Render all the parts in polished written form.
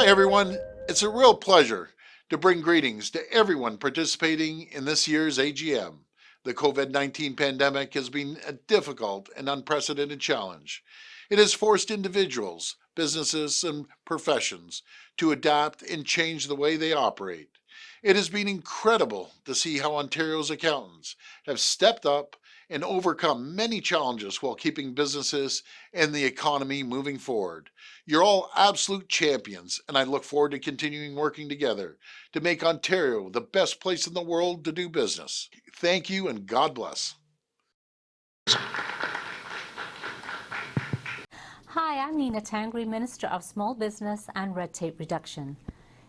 Hi, everyone. It's a real pleasure to bring greetings to everyone participating in this year's AGM. The COVID-19 pandemic has been a difficult and unprecedented challenge. It has forced individuals, businesses, and professions to adapt and change the way they operate. It has been incredible to see how Ontario's accountants have stepped up and overcome many challenges while keeping businesses and the economy moving forward. You're all absolute champions, and I look forward to continuing working together to make Ontario the best place in the world to do business. Thank you, and God bless. Hi, I'm Nina Tangri, Minister of Small Business and Red Tape Reduction.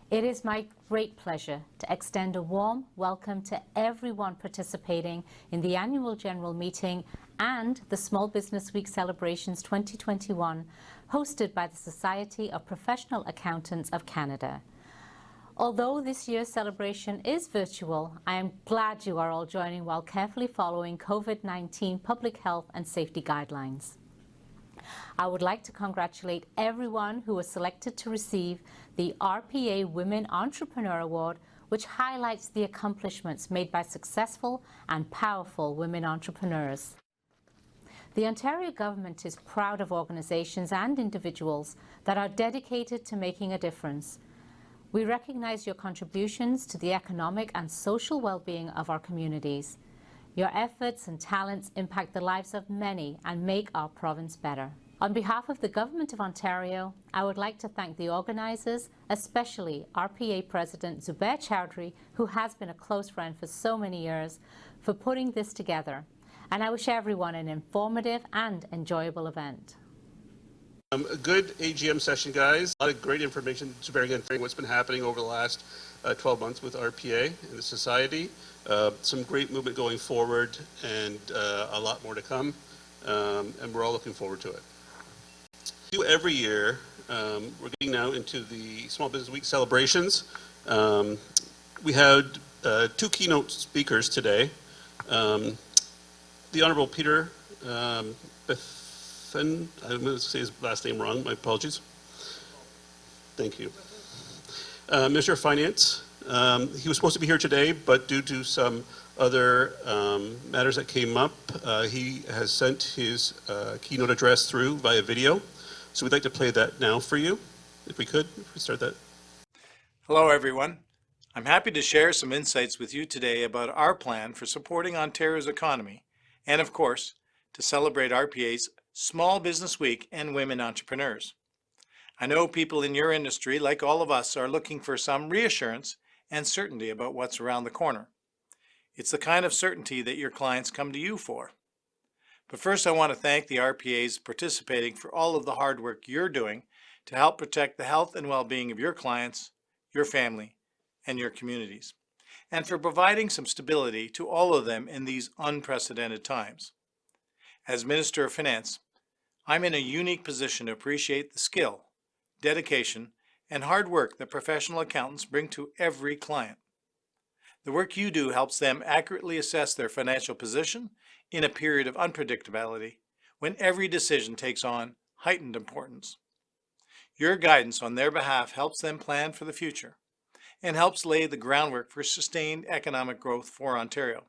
It is my great pleasure to extend a warm welcome to everyone participating in the Annual General Meeting and the Small Business Week Celebrations 2021, hosted by the Society of Professional Accountants of Canada. Although this year's celebration is virtual, I am glad you are all joining while carefully following COVID-19 public health and safety guidelines. I would like to congratulate everyone who was selected to receive the RPA Women Entrepreneur Award, which highlights the accomplishments made by successful and powerful women entrepreneurs. The Ontario government is proud of organizations and individuals that are dedicated to making a difference. We recognize your contributions to the economic and social well-being of our communities. Your efforts and talents impact the lives of many and make our province better. On behalf of the Government of Ontario, I would like to thank the organisers, especially RPA President Zubair Choudhry, who has been a close friend for so many years, for putting this together. And I wish everyone an informative and enjoyable event. A good AGM session, guys. A lot of great information. Zubair, again, for what's been happening over the last 12 months with RPA and the Society. Some great movement going forward and a lot more to come. And we're all looking forward to it. Every year, we're getting now into the Small Business Week celebrations. We had two keynote speakers today. The Honourable Peter I'm going to say his last name wrong, my apologies. Thank you. Minister of Finance. He was supposed to be here today, but due to some other matters that came up, he has sent his keynote address through via video. So we'd like to play that now for you, if we start that. Hello, everyone. I'm happy to share some insights with you today about our plan for supporting Ontario's economy, and of course, to celebrate RPA's Small Business Week and Women Entrepreneurs. I know people in your industry, like all of us, are looking for some reassurance and certainty about what's around the corner. It's the kind of certainty that your clients come to you for. But first, I want to thank the RPAs participating for all of the hard work you're doing to help protect the health and well-being of your clients, your family, and your communities, and for providing some stability to all of them in these unprecedented times. As Minister of Finance, I'm in a unique position to appreciate the skill, dedication, and hard work that professional accountants bring to every client. The work you do helps them accurately assess their financial position in a period of unpredictability when every decision takes on heightened importance. Your guidance on their behalf helps them plan for the future and helps lay the groundwork for sustained economic growth for Ontario.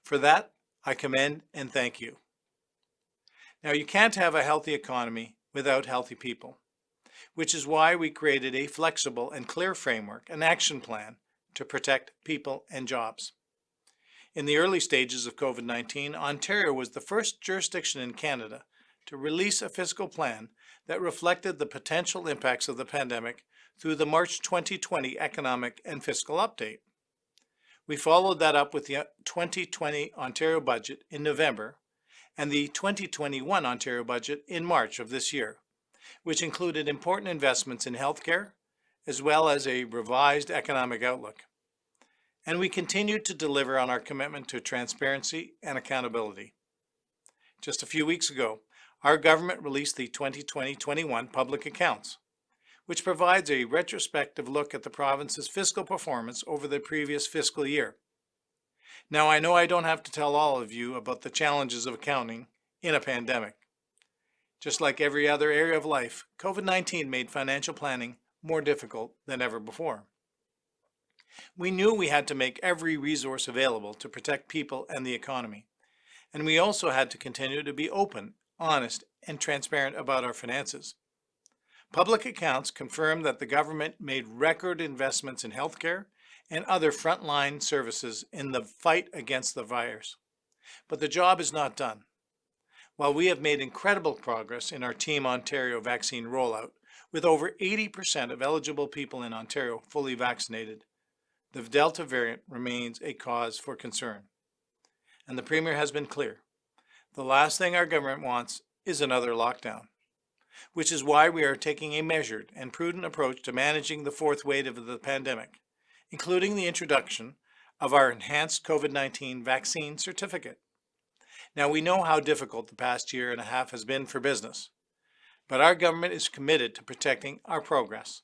For that, I commend and thank you. Now, you can't have a healthy economy without healthy people, which is why we created a flexible and clear framework, an action plan to protect people and jobs. In the early stages of COVID-19, Ontario was the first jurisdiction in Canada to release a fiscal plan that reflected the potential impacts of the pandemic through the March 2020 Economic and Fiscal Update. We followed that up with the 2020 Ontario budget in November and the 2021 Ontario budget in March of this year, which included important investments in healthcare, as well as a revised economic outlook. And we continued to deliver on our commitment to transparency and accountability. Just a few weeks ago, our government released the 2020-21 Public Accounts, which provides a retrospective look at the province's fiscal performance over the previous fiscal year. Now, I know I don't have to tell all of you about the challenges of accounting in a pandemic. Just like every other area of life, COVID-19 made financial planning more difficult than ever before. We knew we had to make every resource available to protect people and the economy, and we also had to continue to be open, honest, and transparent about our finances. Public accounts confirm that the government made record investments in healthcare and other frontline services in the fight against the virus. But the job is not done. While we have made incredible progress in our Team Ontario vaccine rollout, with over 80% of eligible people in Ontario fully vaccinated, the Delta variant remains a cause for concern. And the Premier has been clear. The last thing our government wants is another lockdown, which is why we are taking a measured and prudent approach to managing the fourth wave of the pandemic, including the introduction of our enhanced COVID-19 vaccine certificate. Now, we know how difficult the past year and a half has been for business, but our government is committed to protecting our progress.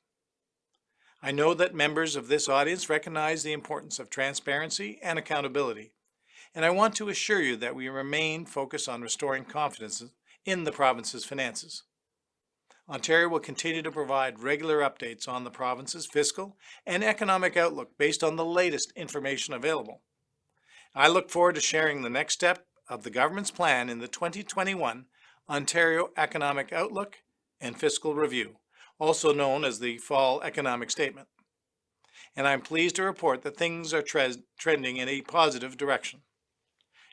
I know that members of this audience recognize the importance of transparency and accountability, and I want to assure you that we remain focused on restoring confidence in the province's finances. Ontario will continue to provide regular updates on the province's fiscal and economic outlook based on the latest information available. I look forward to sharing the next step of the government's plan in the 2021 Ontario Economic Outlook and Fiscal Review, also known as the Fall Economic Statement. And I'm pleased to report that things are trending in a positive direction.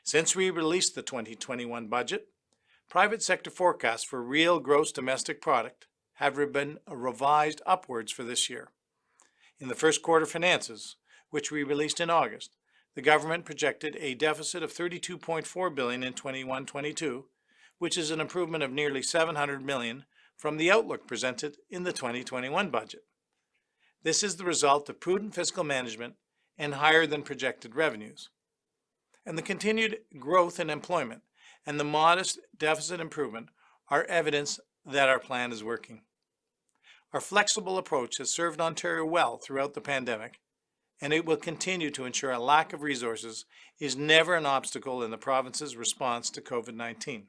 Since we released the 2021 budget, private sector forecasts for real gross domestic product have been revised upwards for this year. In the first quarter finances, which we released in August, the government projected a deficit of $32.4 billion in 21-22, which is an improvement of nearly $700 million from the outlook presented in the 2021 budget. This is the result of prudent fiscal management and higher than projected revenues. And the continued growth in employment and the modest deficit improvement are evidence that our plan is working. Our flexible approach has served Ontario well throughout the pandemic, and it will continue to ensure a lack of resources is never an obstacle in the province's response to COVID-19.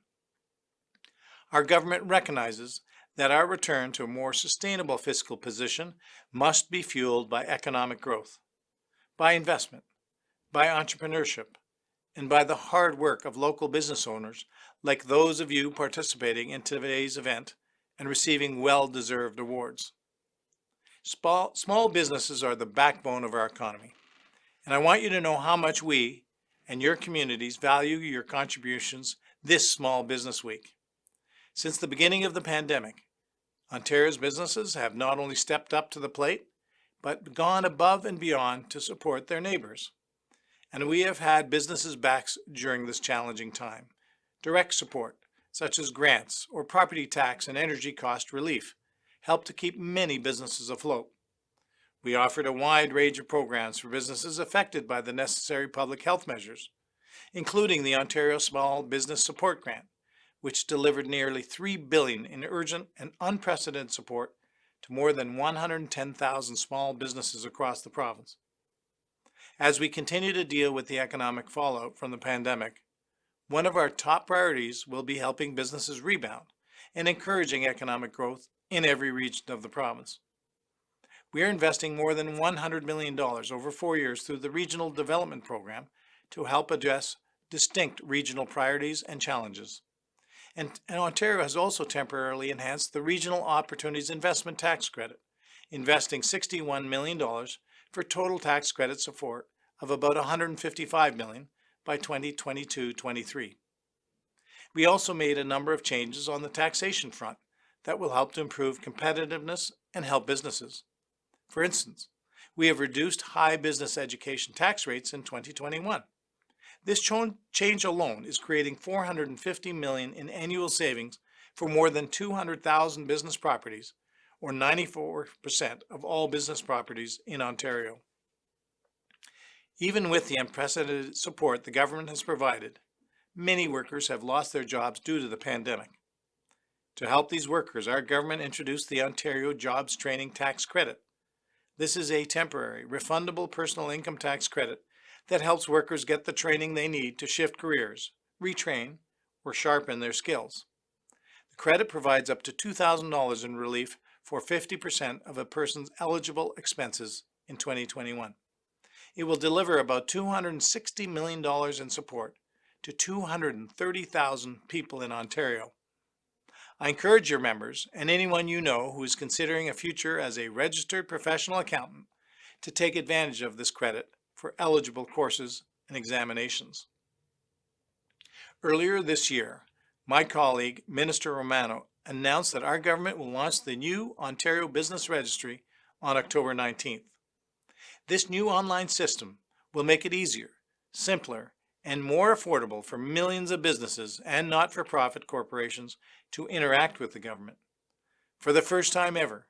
Our government recognizes that our return to a more sustainable fiscal position must be fueled by economic growth, by investment, by entrepreneurship, and by the hard work of local business owners like those of you participating in today's event and receiving well-deserved awards. Small businesses are the backbone of our economy, and I want you to know how much we and your communities value your contributions this Small Business Week. Since the beginning of the pandemic, Ontario's businesses have not only stepped up to the plate, but gone above and beyond to support their neighbors. And we have had businesses' backs during this challenging time. Direct support, such as grants or property tax and energy cost relief, helped to keep many businesses afloat. We offered a wide range of programs for businesses affected by the necessary public health measures, including the Ontario Small Business Support Grant, which delivered nearly $3 billion in urgent and unprecedented support to more than 110,000 small businesses across the province. As we continue to deal with the economic fallout from the pandemic, one of our top priorities will be helping businesses rebound and encouraging economic growth in every region of the province. We are investing more than $100 million over 4 years through the Regional Development Program to help address distinct regional priorities and challenges. And Ontario has also temporarily enhanced the Regional Opportunities Investment Tax Credit, investing $61 million for total tax credit support of about $155 million by 2022-23. We also made a number of changes on the taxation front that will help to improve competitiveness and help businesses. For instance, we have reduced high business education tax rates in 2021. This change alone is creating $450 million in annual savings for more than 200,000 business properties, or 94% of all business properties in Ontario. Even with the unprecedented support the government has provided, many workers have lost their jobs due to the pandemic. To help these workers, our government introduced the Ontario Jobs Training Tax Credit. This is a temporary, refundable personal income tax credit that helps workers get the training they need to shift careers, retrain, or sharpen their skills. The credit provides up to $2,000 in relief for 50% of a person's eligible expenses in 2021. It will deliver about $260 million in support to 230,000 people in Ontario. I encourage your members and anyone you know who is considering a future as a registered professional accountant to take advantage of this credit for eligible courses and examinations. Earlier this year, my colleague, Minister Romano, announced that our government will launch the new Ontario Business Registry on October 19th. This new online system will make it easier, simpler, and more affordable for millions of businesses and not-for-profit corporations to interact with the government. For the first time ever,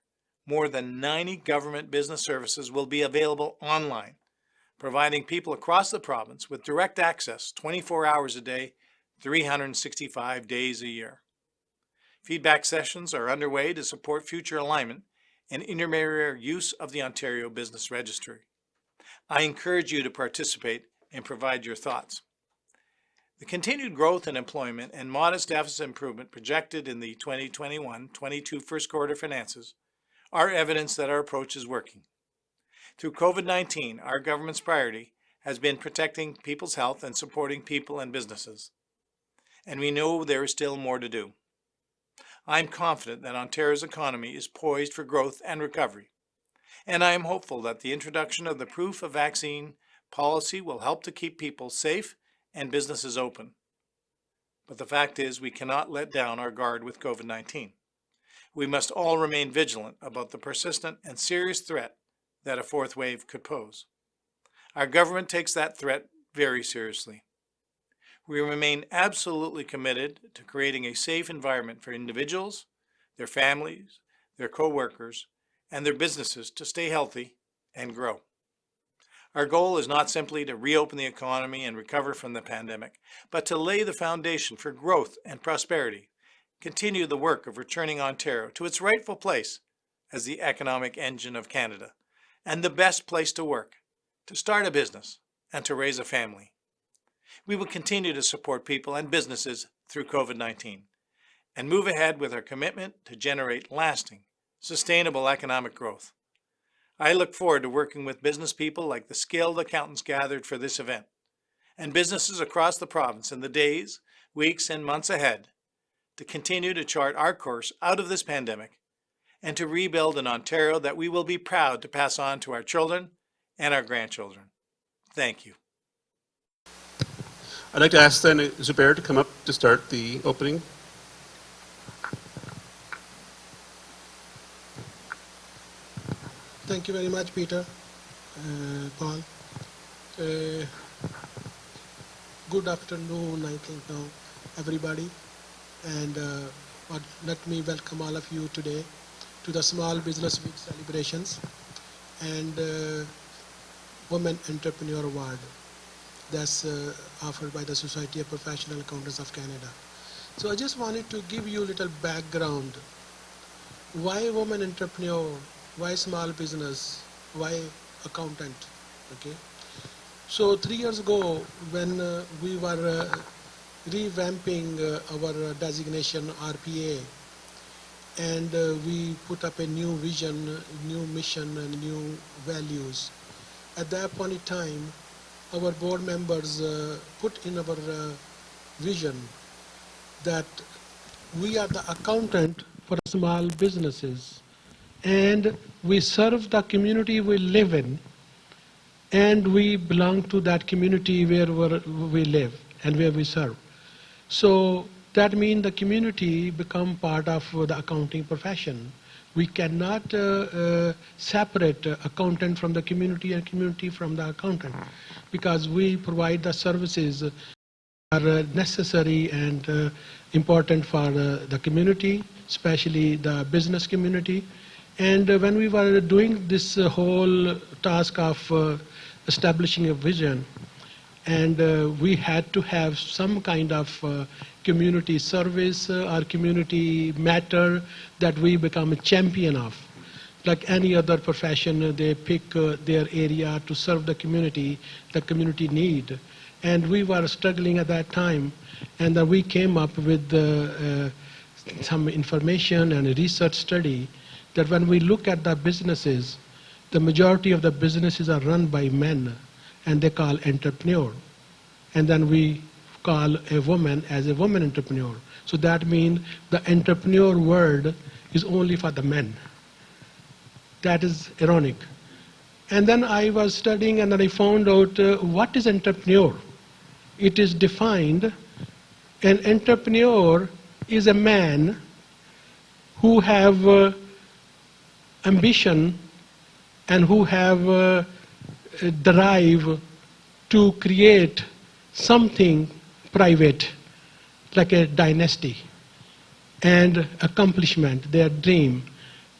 more than 90 government business services will be available online, providing people across the province with direct access 24 hours a day, 365 days a year. Feedback sessions are underway to support future alignment and intermediary use of the Ontario Business Registry. I encourage you to participate and provide your thoughts. The continued growth in employment and modest deficit improvement projected in the 2021-22 first quarter finances are evidence that our approach is working. Through COVID-19, our government's priority has been protecting people's health and supporting people and businesses. And we know there is still more to do. I am confident that Ontario's economy is poised for growth and recovery. And I am hopeful that the introduction of the proof of vaccine policy will help to keep people safe and businesses open. But the fact is, we cannot let down our guard with COVID-19. We must all remain vigilant about the persistent and serious threat that a fourth wave could pose. Our government takes that threat very seriously. We remain absolutely committed to creating a safe environment for individuals, their families, their co-workers, and their businesses to stay healthy and grow. Our goal is not simply to reopen the economy and recover from the pandemic, but to lay the foundation for growth and prosperity, continue the work of returning Ontario to its rightful place as the economic engine of Canada, and the best place to work, to start a business, and to raise a family. We will continue to support people and businesses through COVID-19 and move ahead with our commitment to generate lasting, sustainable economic growth. I look forward to working with business people like the skilled accountants gathered for this event, and businesses across the province in the days, weeks, and months ahead to continue to chart our course out of this pandemic and to rebuild an Ontario that we will be proud to pass on to our children and our grandchildren. Thank you. I'd like to ask then Zubair to come up to start the opening. Thank you very much, Peter, Paul. Good afternoon, I think now, everybody. And let me welcome all of you today to the Small Business Week celebrations and Women Entrepreneur Award that's offered by the Society of Professional Accountants of Canada. So I just wanted to give you a little background. Why women entrepreneur? Why small business? Why accountant? Okay. So 3 years ago, when we were revamping our designation RPA, and we put up a new vision, new mission, and new values. At that point in time, our board members put in our vision that we are the accountant for small businesses, and we serve the community we live in, and we belong to that community where we live and where we serve. So that means the community become part of the accounting profession. We cannot separate accountant from the community and community from the accountant, because we provide the services that are necessary and important for the community, especially the business community. And when we were doing this whole task of establishing a vision, and we had to have some kind of community service or community matter that we become a champion of. Like any other profession, they pick their area to serve the community need. And we were struggling at that time, and we came up with some information and a research study that when we look at the businesses, the majority of the businesses are run by men, and they call entrepreneur. And then we call a woman as a woman entrepreneur. So that means the entrepreneur word is only for the men. That is ironic. And then I was studying and then I found out what is entrepreneur. It is defined, an entrepreneur is a man who have ambition and who have drive to create something private, like a dynasty, and accomplishment, their dream.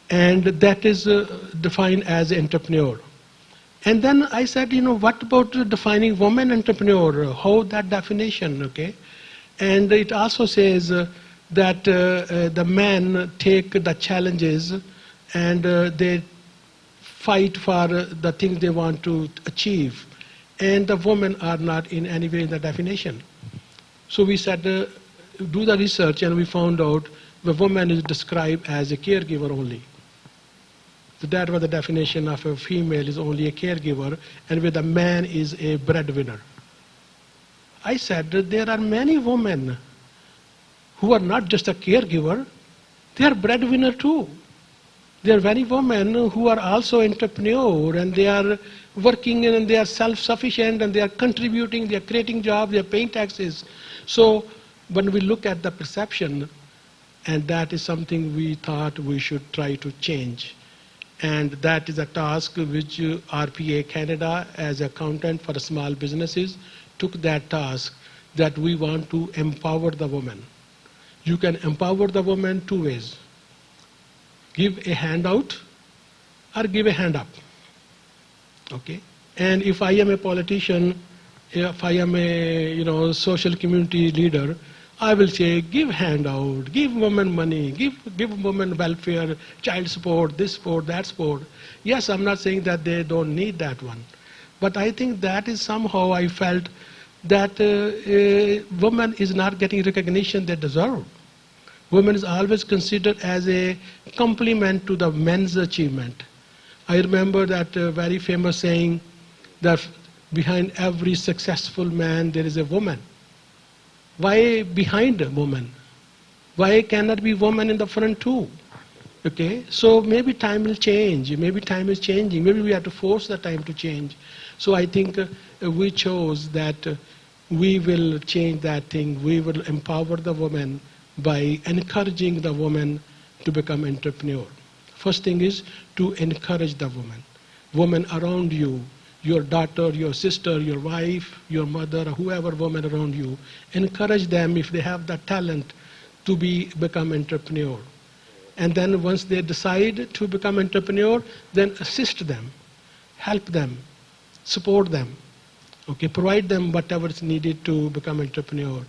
And that is defined as entrepreneur. And then I said, what about defining woman entrepreneur? How that definition, okay? And it also says that the men take the challenges and they fight for the things they want to achieve. And the women are not in any way in the definition. So we said, do the research, and we found out the woman is described as a caregiver only. So that was the definition of a female is only a caregiver, and where the man is a breadwinner. I said that there are many women who are not just a caregiver, they are breadwinner too. There are many women who are also entrepreneur, and they are working and they are self-sufficient and they are contributing, they are creating jobs, they are paying taxes. So when we look at the perception, and that is something we thought we should try to change. And that is a task which RPA Canada, as accountant for small businesses, took that task, that we want to empower the woman. You can empower the woman two ways. Give a handout or give a hand up. Okay? And if I am a politician, if I am a social community leader, I will say give handout, give women money, give women welfare, child support, this support, that support. Yes, I'm not saying that they don't need that one. But I think that is somehow I felt that woman is not getting recognition they deserve. Women is always considered as a complement to the men's achievement. I remember that very famous saying that behind every successful man there is a woman. Why behind a woman? Why cannot be woman in the front too? Okay, so maybe time will change. Maybe time is changing. Maybe we have to force the time to change. So I think we chose that we will change that thing. We will empower the woman by encouraging the woman to become entrepreneur. First thing is to encourage the woman. Women around you, your daughter, your sister, your wife, your mother, whoever woman around you, encourage them if they have the talent to become entrepreneur. And then once they decide to become entrepreneur, then assist them, help them, support them, okay, provide them whatever is needed to become entrepreneur.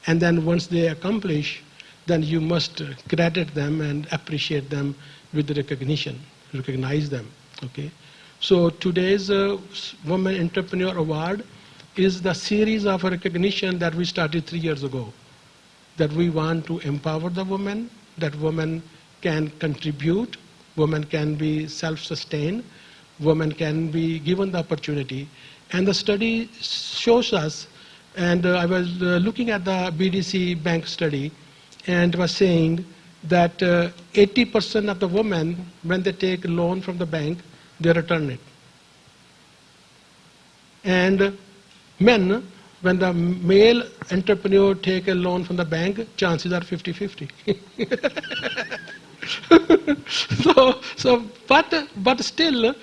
And then once they accomplish, then you must credit them and appreciate them with recognition, recognize them, okay. So today's Women Entrepreneur Award is the series of recognition that we started 3 years ago, that we want to empower the woman, that women can contribute, women can be self-sustained, women can be given the opportunity. And the study shows us, and I was looking at the BDC bank study, and was saying that 80% of the women, when they take a loan from the bank, they return it. And men, when the male entrepreneur take a loan from the bank, chances are 50-50. But still,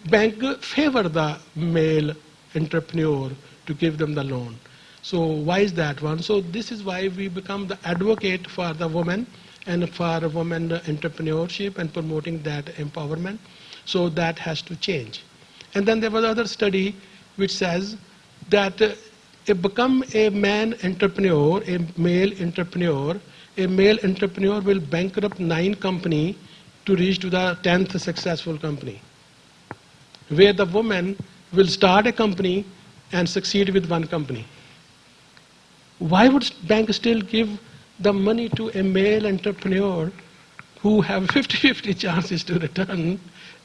bank favor the male entrepreneur to give them the loan. So why is that one? So this is why we become the advocate for the women and for women entrepreneurship and promoting that empowerment. So that has to change. And then there was another study which says that become a man entrepreneur, a male entrepreneur will bankrupt 9 companies to reach to the 10th successful company. Where the woman will start a company and succeed with 1 company. Why would bank still give the money to a male entrepreneur who have 50-50 chances to return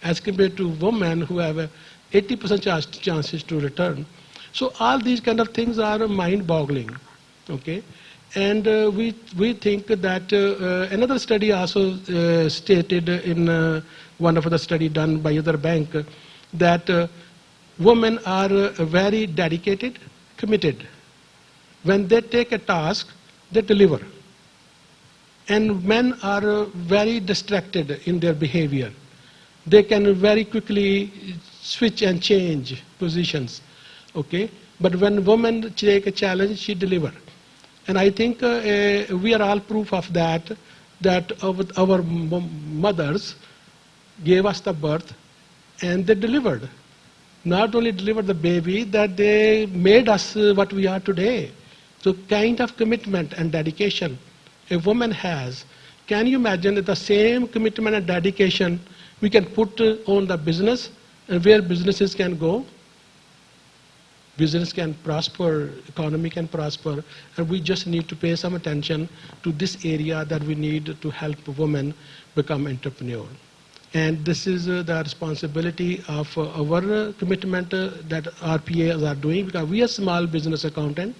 as compared to women who have a 80% chances to return. So all these kind of things are mind-boggling, okay? And we think that another study also stated in one of the study done by other bank that women are very dedicated, committed. When they take a task, they deliver. And men are very distracted in their behavior. They can very quickly switch and change positions, okay? But when women take a challenge, she delivers. And I think we are all proof of that, that our mothers gave us the birth and they delivered. Not only delivered the baby, that they made us what we are today. So kind of commitment and dedication a woman has, can you imagine that the same commitment and dedication we can put on the business and where businesses can go? Business can prosper, economy can prosper, and we just need to pay some attention to this area that we need to help women become entrepreneur. And this is the responsibility of our commitment that RPAs are doing, because we are small business accountant,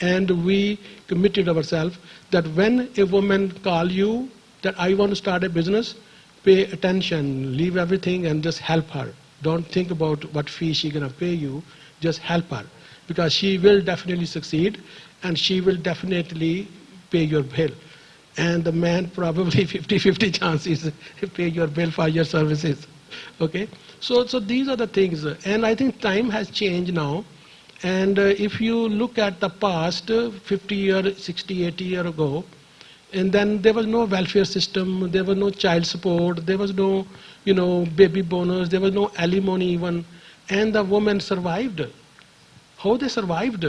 and we committed ourselves that when a woman call you that I want to start a business, pay attention, leave everything and just help her. Don't think about what fee she's going to pay you, just help her, because she will definitely succeed and she will definitely pay your bill. And the man probably 50-50 chances to pay your bill for your services. Okay? So these are the things. And I think time has changed now. And if you look at the past, 50 years, 60, 80 years ago, and then there was no welfare system, there was no child support, there was no, baby bonus, there was no alimony even, and the women survived. How they survived?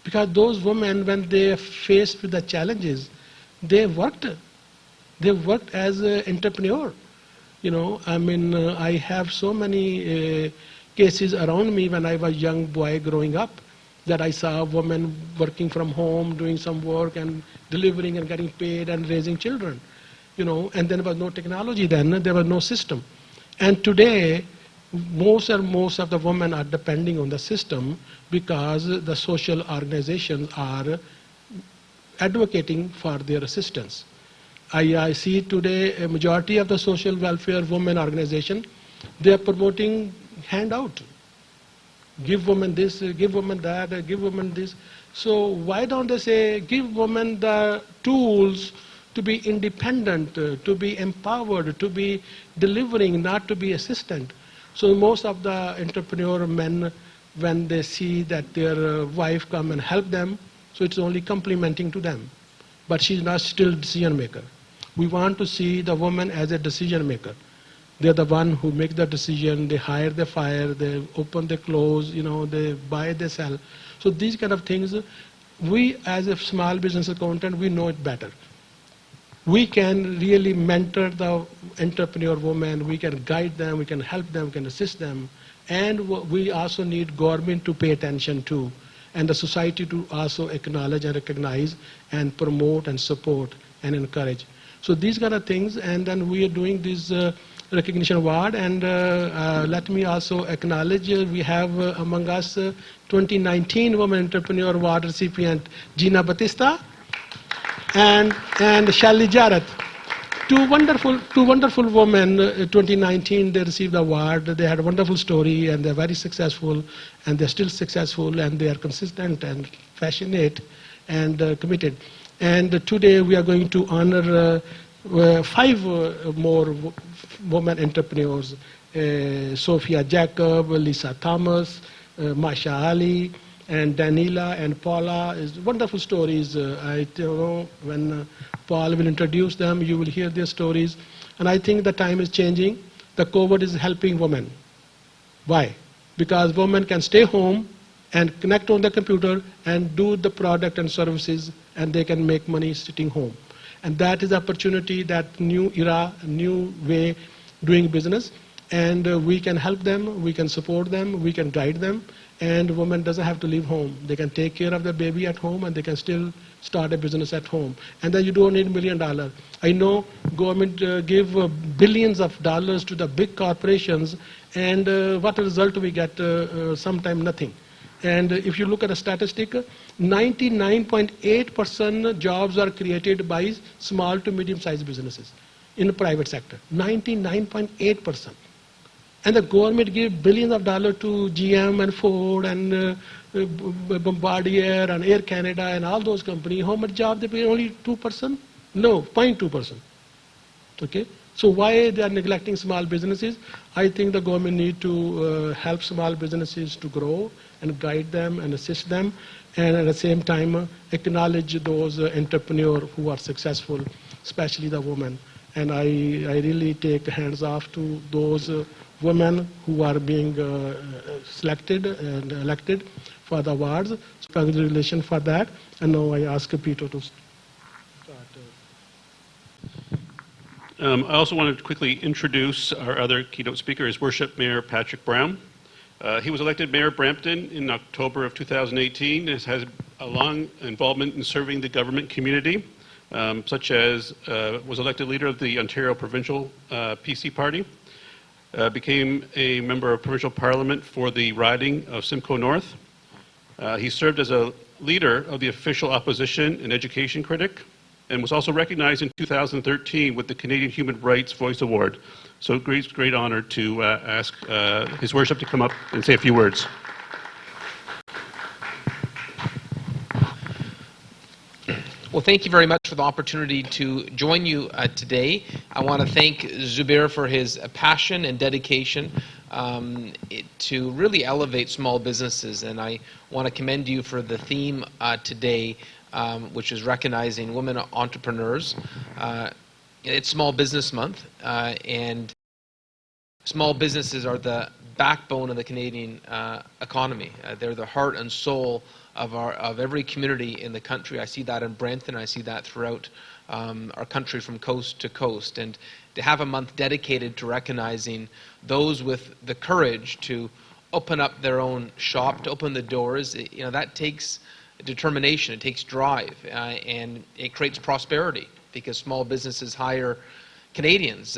Because those women, when they faced with the challenges, they worked. They worked as an entrepreneur. I have so many cases around me when I was a young boy growing up that I saw women working from home, doing some work and delivering and getting paid and raising children. And there was no technology then, there was no system. And today, most of the women are depending on the system because the social organizations are advocating for their assistance. I see today a majority of the social welfare women organization, they are promoting handout. Give women this, give women that, give women this. So why don't they say, give women the tools to be independent, to be empowered, to be delivering, not to be assistant. So most of the entrepreneur men, when they see that their wife come and help them, so it's only complimenting to them. But she's not still decision maker. We want to see the woman as a decision maker. They're the one who make the decision, they hire, they fire, they open, they close, they buy, they sell. So these kind of things, we as a small business accountant, we know it better. We can really mentor the entrepreneur women, we can guide them, we can help them, we can assist them. And we also need government to pay attention to, and the society to also acknowledge and recognize and promote and support and encourage. So these kind of things, and then we are doing this recognition award, and let me also acknowledge we have among us 2019 Women Entrepreneur Award recipient Gina Batista and Shelly Jarrett. Two wonderful women, 2019 they received the award. They had a wonderful story and they're very successful, and they're still successful, and they are consistent and passionate and committed. And today we are going to honor 5 more women entrepreneurs, Sophia Jacob, Lisa Thomas, Masha Ali, and Daniela and Paula. Is wonderful stories. When Paul will introduce them, you will hear their stories. And I think the time is changing. The COVID is helping women. Why? Because women can stay home and connect on the computer and do the product and services, and they can make money sitting home. And that is the opportunity, that new era, new way doing business. and we can help them, we can support them, we can guide them, and women doesn't have to leave home. They can take care of the baby at home, and they can still start a business at home. And then you don't need $1 million. I know government give billions of dollars to the big corporations, and what a result we get? Sometime nothing. And if you look at a statistic, 99.8% jobs are created by small to medium-sized businesses in the private sector. 99.8%. And the government gave billions of dollars to GM and Ford and Bombardier and Air Canada and all those companies. How much job they pay? Only 2%? No, 0.2%. Okay? So why they are neglecting small businesses? I think the government need to help small businesses to grow and guide them and assist them, and at the same time acknowledge those entrepreneurs who are successful, especially the women. And I really take hands off to those women who are being selected and elected for the awards. So congratulations for that. And now I ask Peter to start. I also wanted to quickly introduce our other keynote speaker, His Worship Mayor Patrick Brown. He was elected Mayor of Brampton in October of 2018 and has a long involvement in serving the government community, such as was elected leader of the Ontario Provincial PC Party, became a member of provincial parliament for the riding of Simcoe North. He served as a leader of the official opposition and education critic, and was also recognized in 2013 with the Canadian Human Rights Voice Award. So great honor to ask His Worship to come up and say a few words. Well, thank you very much for the opportunity to join you today. I want to thank Zubair for his passion and dedication to really elevate small businesses, and I want to commend you for the theme today, which is recognizing women entrepreneurs. It's Small Business Month, and small businesses are the backbone of the Canadian economy. They're the heart and soul of every community in the country. I see that in Brampton. I see that throughout our country from coast to coast. And to have a month dedicated to recognizing those with the courage to open up their own shop, to open the doors, that takes determination. It takes drive, and it creates prosperity, because small businesses hire Canadians,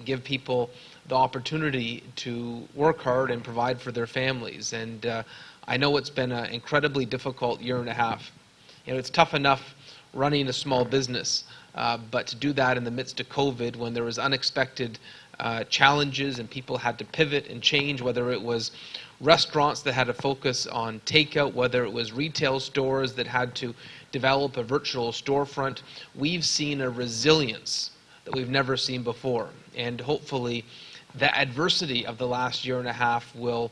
give people the opportunity to work hard and provide for their families. And I know it's been an incredibly difficult year and a half. It's tough enough running a small business, but to do that in the midst of COVID, when there was unexpected challenges and people had to pivot and change, whether it was restaurants that had to focus on takeout, whether it was retail stores that had to develop a virtual storefront, we've seen a resilience that we've never seen before. And hopefully the adversity of the last year and a half will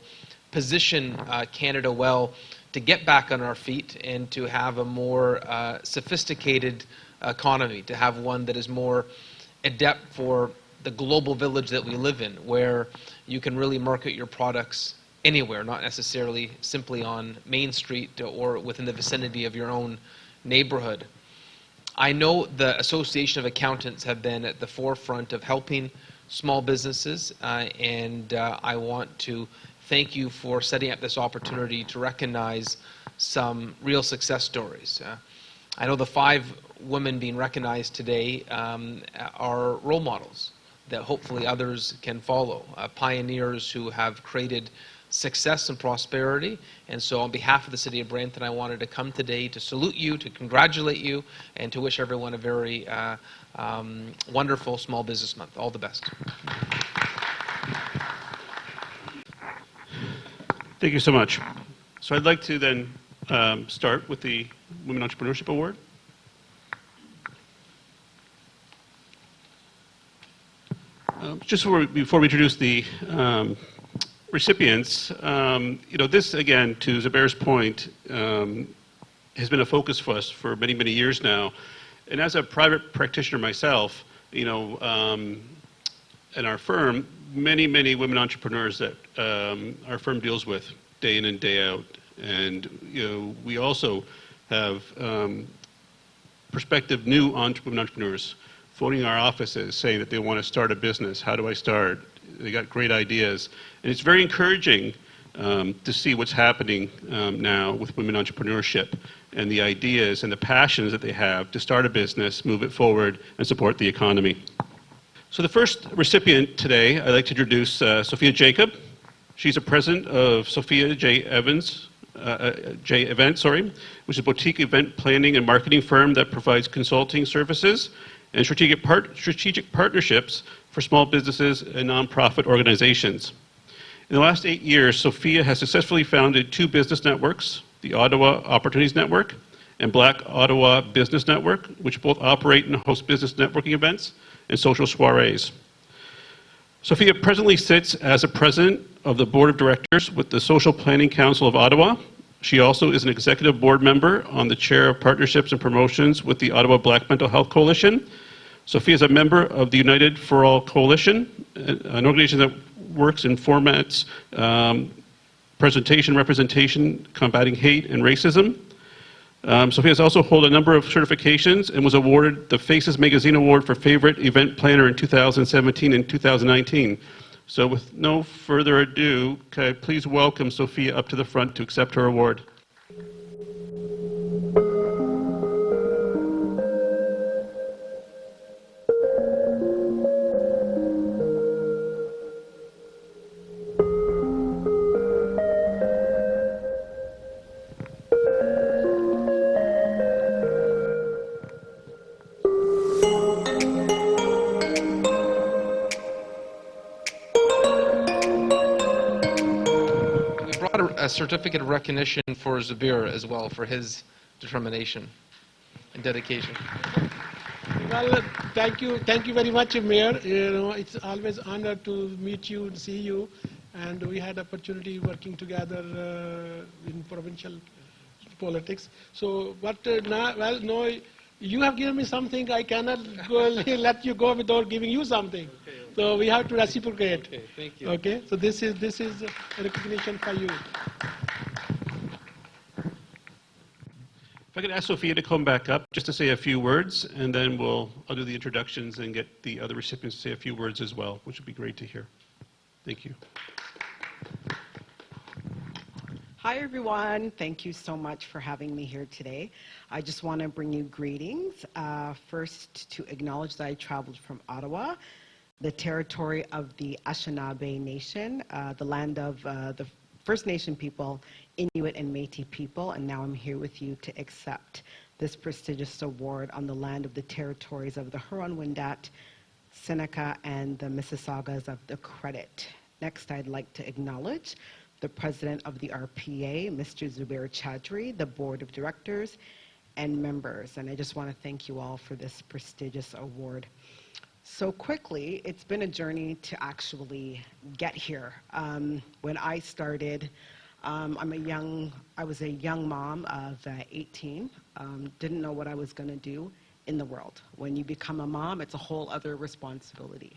position Canada well to get back on our feet and to have a more sophisticated economy, to have one that is more adept for the global village that we live in, where you can really market your products anywhere, not necessarily simply on Main Street or within the vicinity of your own neighborhood. I know the Association of Accountants have been at the forefront of helping small businesses, and I want to thank you for setting up this opportunity to recognize some real success stories. I know the 5 women being recognized today are role models that hopefully others can follow, pioneers who have created success and prosperity. And so on behalf of the City of Brampton, I wanted to come today to salute you, to congratulate you, and to wish everyone a very wonderful Small Business Month. All the best. Thank you so much. So I'd like to then start with the Women Entrepreneurship Award. Just before we introduce the recipients, this, again, to Zubair's point, has been a focus for us for many, many years now. And as a private practitioner myself, in our firm, many, many women entrepreneurs that our firm deals with day in and day out. And, we also have prospective new women entrepreneurs phoning our offices saying that they want to start a business. How do I start? They got great ideas. And it's very encouraging to see what's happening now with women entrepreneurship and the ideas and the passions that they have to start a business, move it forward, and support the economy. So the first recipient today, I'd like to introduce Sophia Jacob. She's a president of Sophia Events, which is a boutique event planning and marketing firm that provides consulting services and strategic partnerships for small businesses and nonprofit organizations. In the last 8 years, Sophia has successfully founded 2 business networks, the Ottawa Opportunities Network and Black Ottawa Business Network, which both operate and host business networking events and social soirees. Sophia presently sits as a president of the board of directors with the Social Planning Council of Ottawa. She also is an executive board member on the chair of partnerships and promotions with the Ottawa Black Mental Health Coalition. Sophia is a member of the United for All Coalition, an organization that works in formats, presentation, representation, combating hate and racism. Sophia has also held a number of certifications and was awarded the Faces Magazine Award for Favorite Event Planner in 2017 and 2019. So with no further ado, can I please welcome Sophia up to the front to accept her award. A certificate of recognition for Zubair as well for his determination and dedication. Well, thank you very much, Mayor. It's always an honor to meet you and see you, and we had opportunity working together in provincial politics. So, but no, you have given me something. I cannot let you go without giving you something. Okay. So we have to reciprocate. Okay, thank you. Okay, so this is a recognition for you. If I could ask Sophia to come back up just to say a few words, and then I'll do the introductions and get the other recipients to say a few words as well, which would be great to hear. Thank you. Hi, everyone. Thank you so much for having me here today. I just want to bring you greetings. First, to acknowledge that I traveled from Ottawa, the territory of the Anishinaabe Nation, the land of the First Nation people, Inuit and Métis people, and now I'm here with you to accept this prestigious award on the land of the territories of the Huron-Wendat, Seneca, and the Mississaugas of the Credit. Next, I'd like to acknowledge the President of the RPA, Mr. Zubair Choudhry, the Board of Directors, and members. And I just want to thank you all for this prestigious award. So quickly, it's been a journey to actually get here. When I started, I was a young mom of 18, didn't know what I was going to do in the world. When you become a mom, it's a whole other responsibility.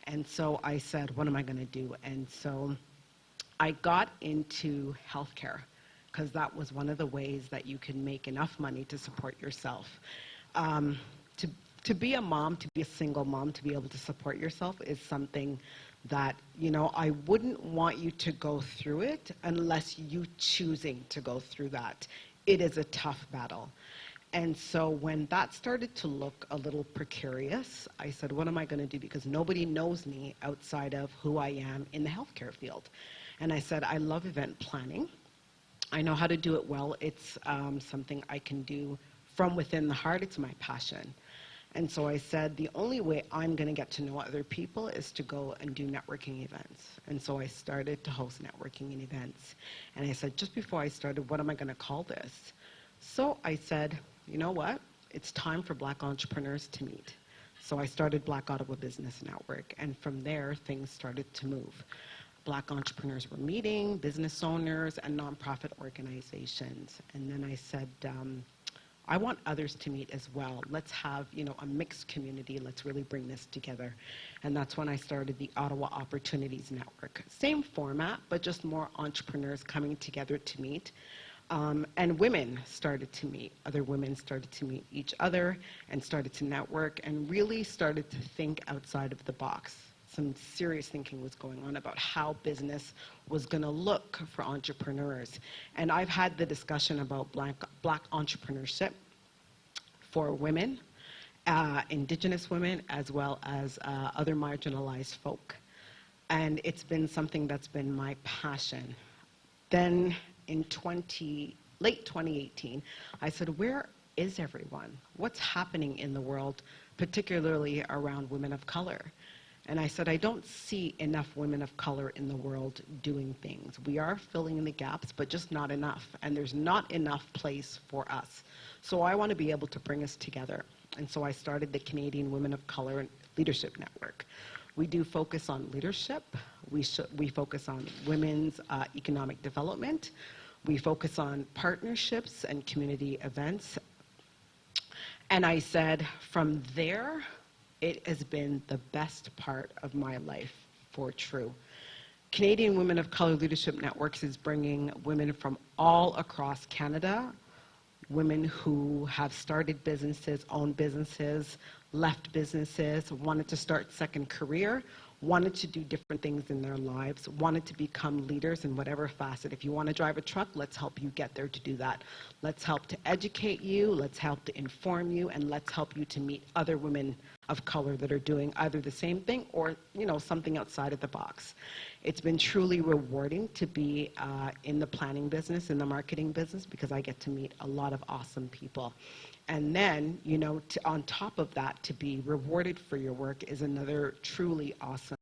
And so I said, what am I going to do? And so I got into healthcare because that was one of the ways that you can make enough money to support yourself. To be a mom, to be a single mom, to be able to support yourself is something that, I wouldn't want you to go through it unless you choosing to go through that. It is a tough battle. And so when that started to look a little precarious, I said, what am I going to do? Because nobody knows me outside of who I am in the healthcare field. And I said, I love event planning. I know how to do it well. It's something I can do from within the heart. It's my passion. And so I said, the only way I'm going to get to know other people is to go and do networking events. And so I started to host networking events. And I said, just before I started, what am I going to call this? So I said, you know what? It's time for Black entrepreneurs to meet. So I started Black Ottawa Business Network. And from there, things started to move. Black entrepreneurs were meeting, business owners, and nonprofit organizations. And then I said, I want others to meet as well. Let's have, a mixed community. Let's really bring this together. And that's when I started the Ottawa Opportunities Network. Same format, but just more entrepreneurs coming together to meet. And women started to meet. Other women started to meet each other and started to network and really started to think outside of the box. some serious thinking was going on about how business was going to look for entrepreneurs. And I've had the discussion about black entrepreneurship for women, Indigenous women, as well as other marginalized folk. And it's been something that's been my passion. Then in late 2018, I said, where is everyone? What's happening in the world, particularly around women of color? And I said, I don't see enough women of color in the world doing things. We are filling in the gaps, but just not enough. And there's not enough place for us. So I want to be able to bring us together. And so I started the Canadian Women of Color Leadership Network. We do focus on leadership. We focus on women's economic development. We focus on partnerships and community events. And I said, from there, it has been the best part of my life, for true. Canadian Women of Color Leadership Networks is bringing women from all across Canada, women who have started businesses, owned businesses, left businesses, wanted to start second career, wanted to do different things in their lives, wanted to become leaders in whatever facet. If you want to drive a truck, let's help you get there to do that. Let's help to educate you, let's help to inform you, and let's help you to meet other women of color that are doing either the same thing or, you know, something outside of the box. It's been truly rewarding to be in the planning business, in the marketing business, because I get to meet a lot of awesome people. And then, you know, on top of that, to be rewarded for your work is another truly awesome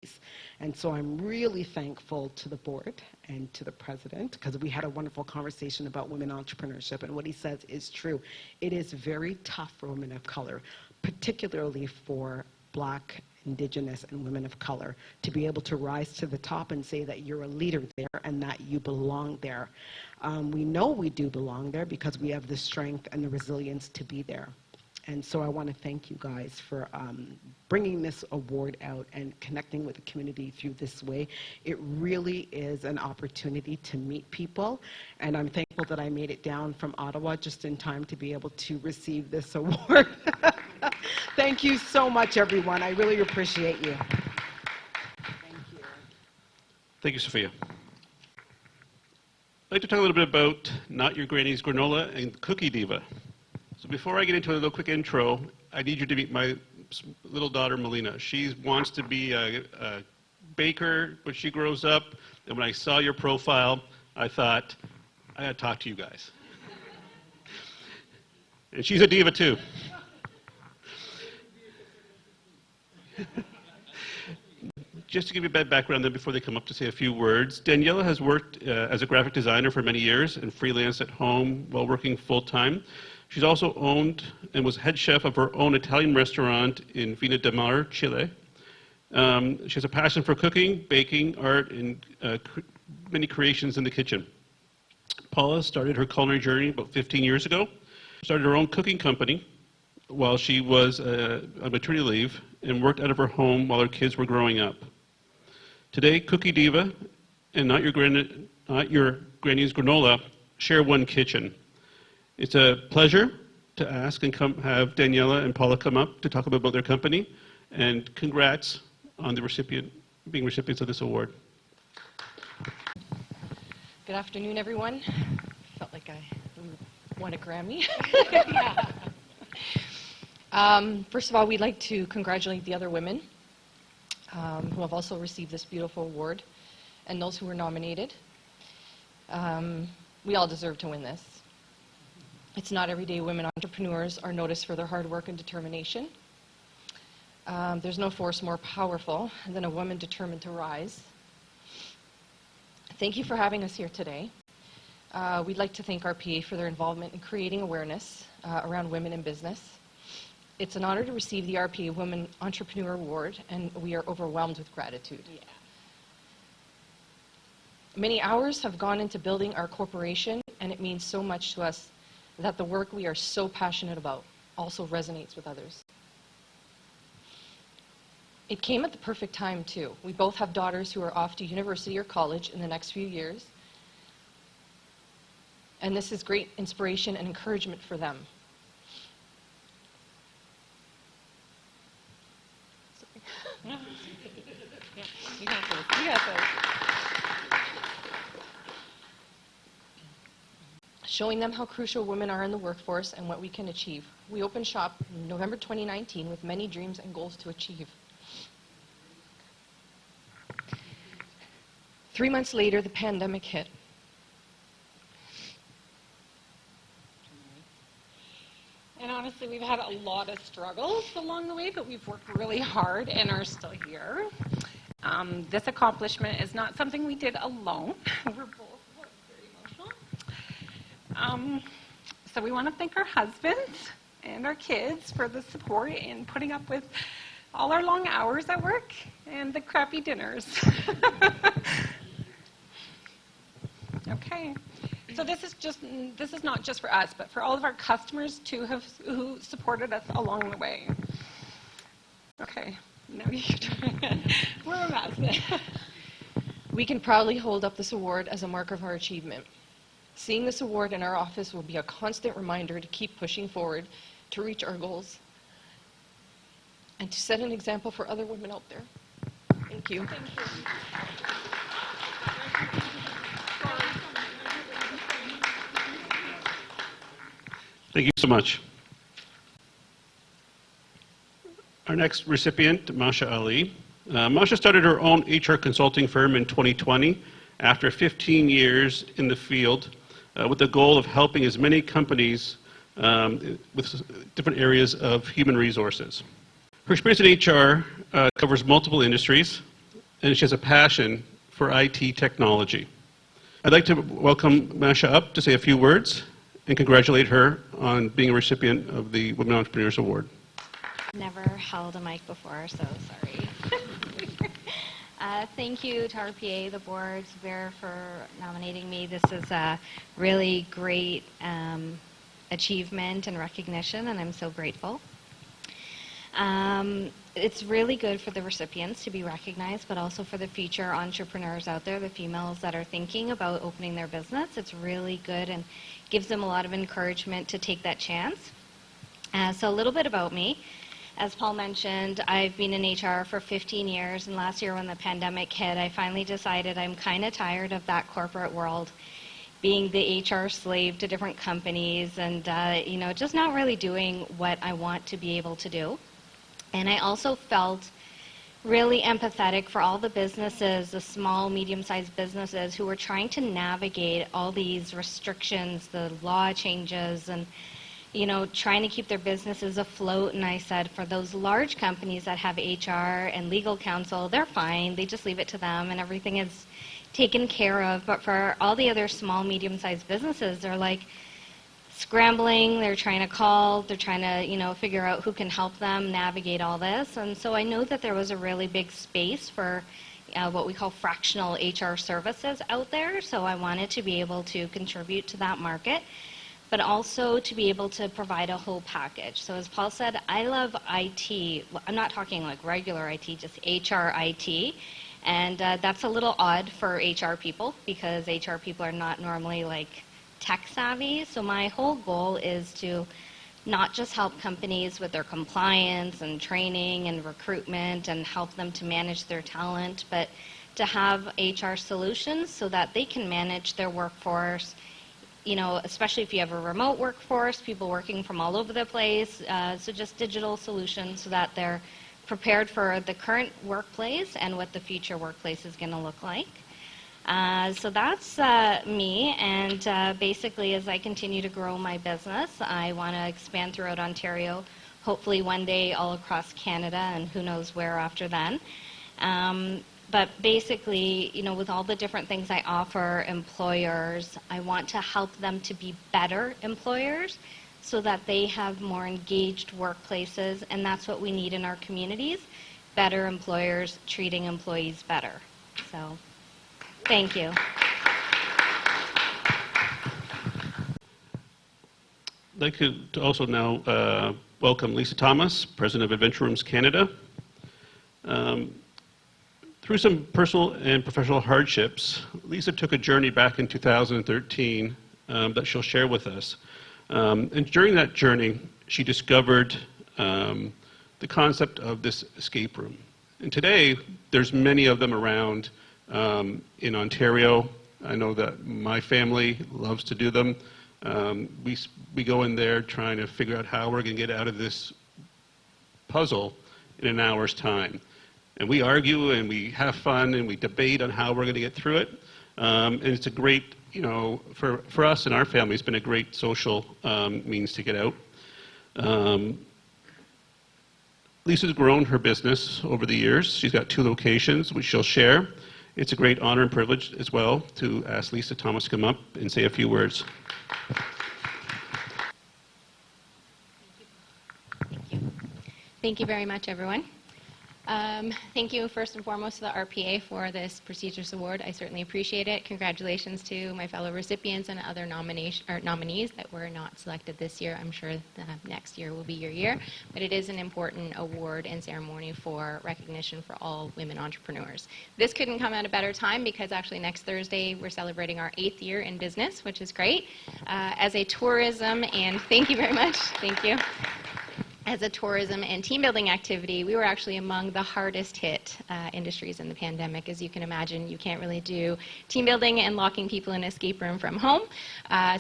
piece. And so I'm really thankful to the board and to the president, because we had a wonderful conversation about women entrepreneurship, and what he says is true. It is very tough for women of color, particularly for Black, Indigenous, and women of color, to be able to rise to the top and say that you're a leader there and that you belong there. We know we do belong there because we have the strength and the resilience to be there. And so I want to thank you guys for bringing this award out and connecting with the community through this way. It really is an opportunity to meet people, and I'm thankful that I made it down from Ottawa just in time to be able to receive this award. Thank you so much, everyone. I really appreciate you. Thank you. Thank you, Sophia. I'd like to talk a little bit about Not Your Granny's Granola and Cookie Diva. So before I get into a little quick intro, I need you to meet my little daughter, Melina. She wants to be a baker when she grows up, and when I saw your profile, I thought, I gotta talk to you guys. And she's a diva too. Just to give you a bit background then before they come up to say a few words, Daniela has worked as a graphic designer for many years and freelance at home while working full-time. She's also owned and was head chef of her own Italian restaurant in Vina del Mar, Chile. She has a passion for cooking, baking, art, and many creations in the kitchen. Paula started her culinary journey about 15 years ago. Started her own cooking company while she was on maternity leave and worked out of her home while her kids were growing up. Today, Cookie Diva and Not Your Granny's Granola share one kitchen. It's a pleasure to ask and have Daniela and Paula come up to talk about their company, and congrats on the being recipients of this award. Good afternoon, everyone. Felt like I won a Grammy. First of all, we'd like to congratulate the other women who have also received this beautiful award, and those who were nominated. We all deserve to win this. It's not every day women entrepreneurs are noticed for their hard work and determination. There's no force more powerful than a woman determined to rise. Thank you for having us here today. We'd like to thank RPA for their involvement in creating awareness around women in business. It's an honor to receive the RPA Women Entrepreneur Award, and we are overwhelmed with gratitude. Yeah. Many hours have gone into building our corporation, and it means so much to us that the work we are so passionate about also resonates with others. It came at the perfect time, too. We both have daughters who are off to university or college in the next few years, and this is great inspiration and encouragement for them. You got this. You got this. Showing them how crucial women are in the workforce and what we can achieve. We opened shop in November 2019 with many dreams and goals to achieve. 3 months later, the pandemic hit. And honestly, we've had a lot of struggles along the way, but we've worked really hard and are still here. This accomplishment is not something we did alone. We're both very emotional. So we want to thank our husbands and our kids for the support and putting up with all our long hours at work and the crappy dinners. Okay. So this is not just for us, but for all of our customers too who supported us along the way. Okay, now you can we're a mess. We can proudly hold up this award as a mark of our achievement. Seeing this award in our office will be a constant reminder to keep pushing forward, to reach our goals, and to set an example for other women out there. Thank you. Thank you. Thank you so much. Our next recipient, Masha Ali. Masha started her own HR consulting firm in 2020 after 15 years in the field with the goal of helping as many companies with different areas of human resources. Her experience in HR covers multiple industries, and she has a passion for IT technology. I'd like to welcome Masha up to say a few words and congratulate her on being a recipient of the Women Entrepreneurs Award. Never held a mic before, so sorry. Thank you to RPA, the board, Zubair, for nominating me. This is a really great achievement and recognition, and I'm so grateful. It's really good for the recipients to be recognized, but also for the future entrepreneurs out there, the females that are thinking about opening their business. It's really good and gives them a lot of encouragement to take that chance. So a little bit about me. As Paul mentioned, I've been in HR for 15 years, and last year when the pandemic hit, I finally decided I'm kind of tired of that corporate world, being the HR slave to different companies and, just not really doing what I want to be able to do. And I also felt really empathetic for all the businesses, the small, medium-sized businesses who were trying to navigate all these restrictions, the law changes, and trying to keep their businesses afloat. And I said, for those large companies that have HR and legal counsel, they're fine. They just leave it to them and everything is taken care of. But for all the other small, medium-sized businesses, they're like scrambling. They're trying to call. They're trying to, figure out who can help them navigate all this. And so I know that there was a really big space for what we call fractional HR services out there. So I wanted to be able to contribute to that market, but also to be able to provide a whole package. So as Paul said, I love IT. I'm not talking like regular IT, just HR IT. And that's a little odd for HR people because HR people are not normally like tech savvy. So my whole goal is to not just help companies with their compliance and training and recruitment and help them to manage their talent, but to have HR solutions so that they can manage their workforce, especially if you have a remote workforce, people working from all over the place. So just digital solutions so that they're prepared for the current workplace and what the future workplace is going to look like. So that's me, and basically as I continue to grow my business, I want to expand throughout Ontario, hopefully one day all across Canada, and who knows where after then. But basically, with all the different things I offer employers, I want to help them to be better employers so that they have more engaged workplaces, and that's what we need in our communities, better employers treating employees better. So, thank you. I'd like to also now welcome Lisa Thomas, President of Adventure Rooms Canada. Through some personal and professional hardships, Lisa took a journey back in 2013 that she'll share with us. And during that journey, she discovered the concept of this escape room. And today, there's many of them around in Ontario. I know that my family loves to do them. We go in there trying to figure out how we're going to get out of this puzzle in an hour's time. And we argue and we have fun and we debate on how we're going to get through it. And it's a great, for us and our family, it's been a great social means to get out. Lisa's grown her business over the years. She's got 2 locations, which she'll share. It's a great honor and privilege as well to ask Lisa Thomas to come up and say a few words. Thank you very much, everyone. Thank you first and foremost to the RPA for this prestigious award. I certainly appreciate it. Congratulations to my fellow recipients and other nominees that were not selected this year. I'm sure next year will be your year, but it is an important award and ceremony for recognition for all women entrepreneurs. This couldn't come at a better time because actually next Thursday we're celebrating our 8th year in business, which is great. As a tourism, and thank you very much, thank you. As a tourism and team building activity, we were actually among the hardest hit industries in the pandemic. As you can imagine, you can't really do team building and locking people in an escape room from home.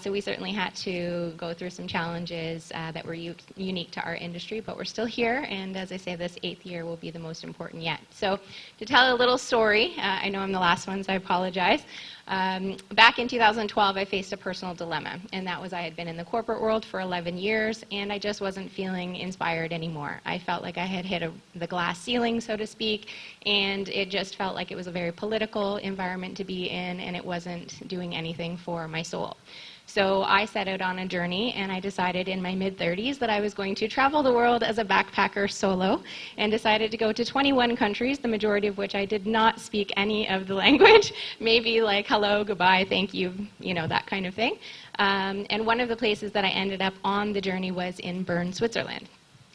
So we certainly had to go through some challenges that were unique to our industry, but we're still here. And as I say, this 8th year will be the most important yet. So to tell a little story, I know I'm the last one, so I apologize. Back in 2012, I faced a personal dilemma, and that was I had been in the corporate world for 11 years, and I just wasn't feeling inspired anymore. I felt like I had hit the glass ceiling, so to speak, and it just felt like it was a very political environment to be in, and it wasn't doing anything for my soul. So I set out on a journey, and I decided in my mid-30s that I was going to travel the world as a backpacker solo, and decided to go to 21 countries, the majority of which I did not speak any of the language, maybe like hello, goodbye, thank you, that kind of thing. And one of the places that I ended up on the journey was in Bern, Switzerland.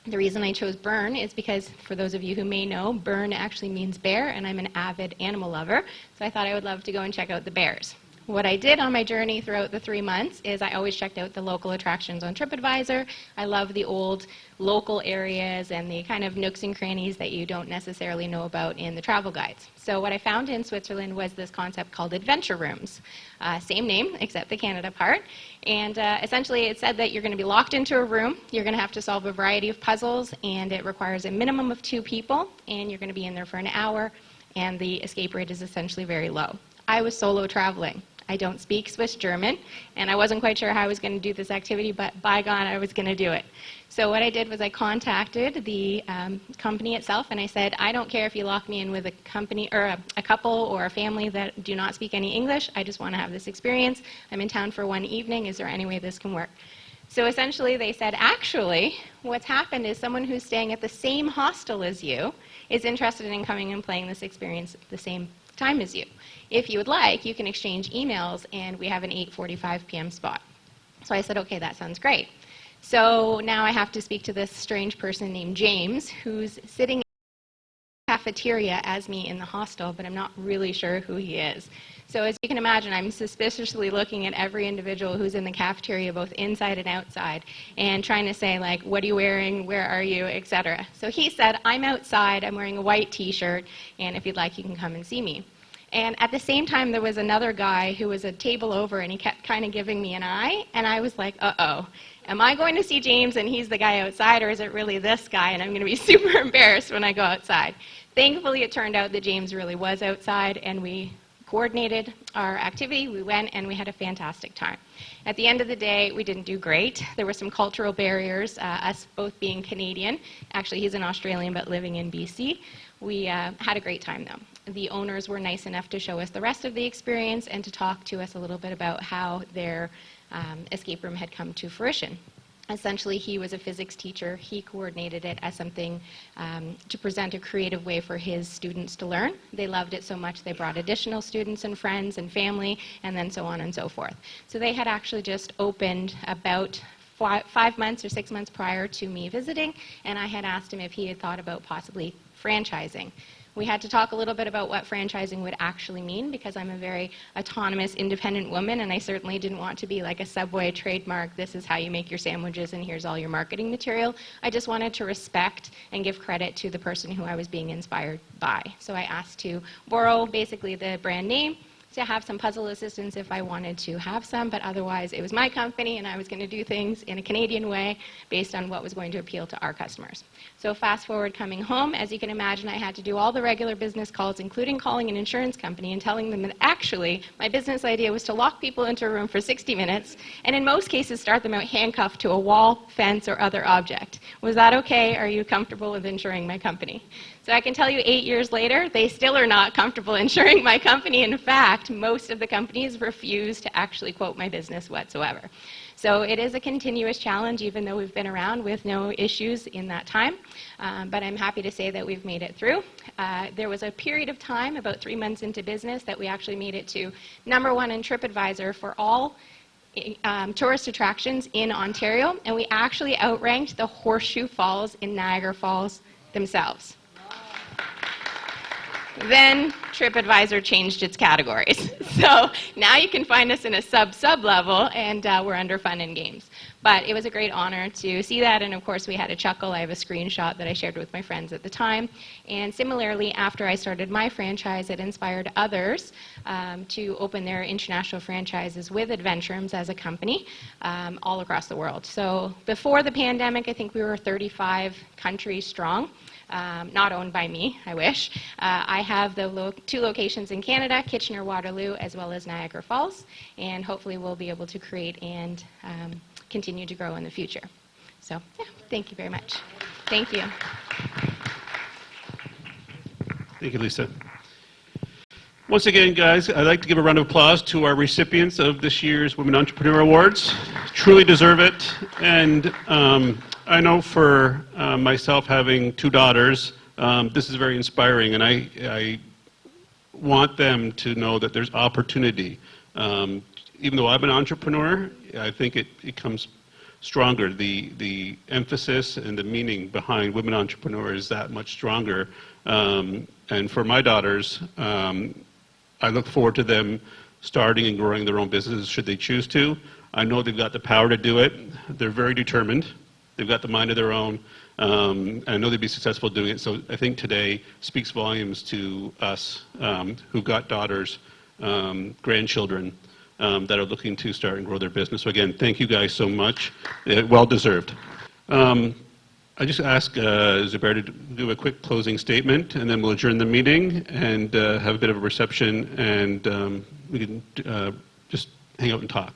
The reason I chose Bern is because, for those of you who may know, Bern actually means bear, and I'm an avid animal lover, so I thought I would love to go and check out the bears. What I did on my journey throughout the 3 months is I always checked out the local attractions on TripAdvisor. I love the old local areas and the kind of nooks and crannies that you don't necessarily know about in the travel guides. So what I found in Switzerland was this concept called adventure rooms. Same name, except the Canada part. And essentially it said that you're going to be locked into a room, you're going to have to solve a variety of puzzles, and it requires a minimum of 2 people, and you're going to be in there for an hour, and the escape rate is essentially very low. I was solo traveling. I don't speak Swiss German, and I wasn't quite sure how I was going to do this activity, but by God, I was going to do it. So what I did was I contacted the company itself, and I said, I don't care if you lock me in with a company or a couple or a family that do not speak any English. I just want to have this experience. I'm in town for 1 evening. Is there any way this can work? So essentially they said, actually, what's happened is someone who's staying at the same hostel as you is interested in coming and playing this experience at the same time as you. If you would like, you can exchange emails, and we have an 8:45 p.m. spot. So I said, okay, that sounds great. So now I have to speak to this strange person named James, who's sitting in the cafeteria as me in the hostel, but I'm not really sure who he is. So as you can imagine, I'm suspiciously looking at every individual who's in the cafeteria, both inside and outside, and trying to say, like, what are you wearing, where are you, etc. So he said, I'm outside, I'm wearing a white t-shirt, and if you'd like, you can come and see me. And at the same time, there was another guy who was a table over, and he kept kind of giving me an eye, and I was like, uh-oh. Am I going to see James and he's the guy outside, or is it really this guy, and I'm going to be super embarrassed when I go outside? Thankfully, it turned out that James really was outside, and we coordinated our activity. We went, and we had a fantastic time. At the end of the day, we didn't do great. There were some cultural barriers, us both being Canadian. Actually, he's an Australian, but living in BC. We had a great time, though. The owners were nice enough to show us the rest of the experience and to talk to us a little bit about how their escape room had come to fruition. Essentially, he was a physics teacher. He coordinated it as something to present a creative way for his students to learn. They loved it so much they brought additional students and friends and family, and then so on and so forth. So they had actually just opened about 5 months or 6 months prior to me visiting, and I had asked him if he had thought about possibly franchising. We had to talk a little bit about what franchising would actually mean, because I'm a very autonomous, independent woman, and I certainly didn't want to be like a Subway trademark, this is how you make your sandwiches and here's all your marketing material. I just wanted to respect and give credit to the person who I was being inspired by. So I asked to borrow basically the brand name, to have some puzzle assistance if I wanted to have some, but otherwise it was my company and I was going to do things in a Canadian way based on what was going to appeal to our customers. So fast forward coming home, as you can imagine, I had to do all the regular business calls, including calling an insurance company and telling them that actually my business idea was to lock people into a room for 60 minutes and in most cases start them out handcuffed to a wall, fence, or other object. Was that okay? Are you comfortable with insuring my company? So I can tell you 8 years later, they still are not comfortable insuring my company. In fact, most of the companies refuse to actually quote my business whatsoever. So it is a continuous challenge, even though we've been around with no issues in that time. But I'm happy to say that we've made it through. There was a period of time, about 3 months into business, that we actually made it to #1 in TripAdvisor for all tourist attractions in Ontario, and we actually outranked the Horseshoe Falls in Niagara Falls themselves. Then TripAdvisor changed its categories. So now you can find us in a sub-level, and we're under fun and games. But it was a great honor to see that, and of course we had a chuckle. I have a screenshot that I shared with my friends at the time. And similarly, after I started my franchise, it inspired others to open their international franchises with Adventurums as a company all across the world. So before the pandemic, I think we were 35 countries strong. Not owned by me, I wish. I have the 2 locations in Canada, Kitchener-Waterloo, as well as Niagara Falls, and hopefully we'll be able to create and continue to grow in the future. So, yeah, thank you very much. Thank you. Thank you, Lisa. Once again, guys, I'd like to give a round of applause to our recipients of this year's Women Entrepreneur Awards. Truly deserve it. And I know for myself, having 2 daughters, this is very inspiring, and I want them to know that there's opportunity. Even though I'm an entrepreneur, I think it comes stronger. The emphasis and the meaning behind women entrepreneurs is that much stronger. And for my daughters, I look forward to them starting and growing their own businesses should they choose to. I know they've got the power to do it. They're very determined. They've got the mind of their own. I know they'd be successful doing it. So I think today speaks volumes to us who've got daughters, grandchildren that are looking to start and grow their business. So again, thank you guys so much. Well deserved. I just ask Zubair to do a quick closing statement, and then we'll adjourn the meeting and have a bit of a reception, and we can just hang out and talk.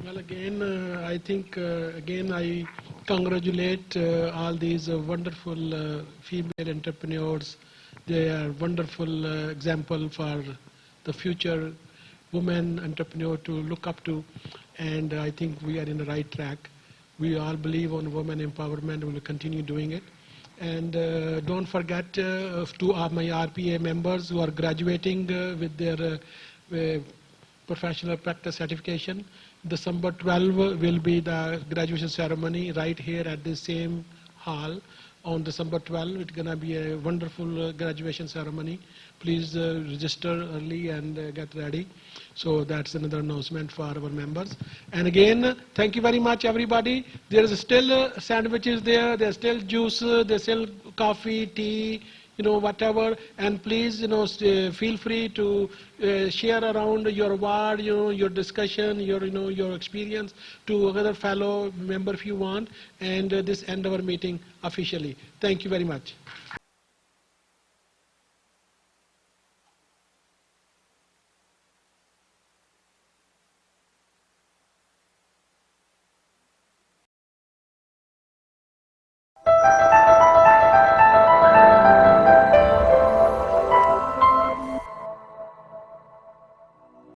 Well, again, I think, again, I congratulate all these wonderful female entrepreneurs. They are wonderful example for the future women entrepreneur to look up to, and I think we are in the right track. We all believe on women empowerment. We will continue doing it. And don't forget to my RPA members who are graduating with their professional practice certification. December 12 will be the graduation ceremony right here at the same hall. On December 12, it's going to be a wonderful graduation ceremony. Please register early and get ready. So that's another announcement for our members. And again, thank you very much, everybody. There is still sandwiches there. There's still juice. There's still coffee, tea, whatever. And please, feel free to share around your word, your discussion, your experience to other fellow member if you want. And this end our meeting officially. Thank you very much.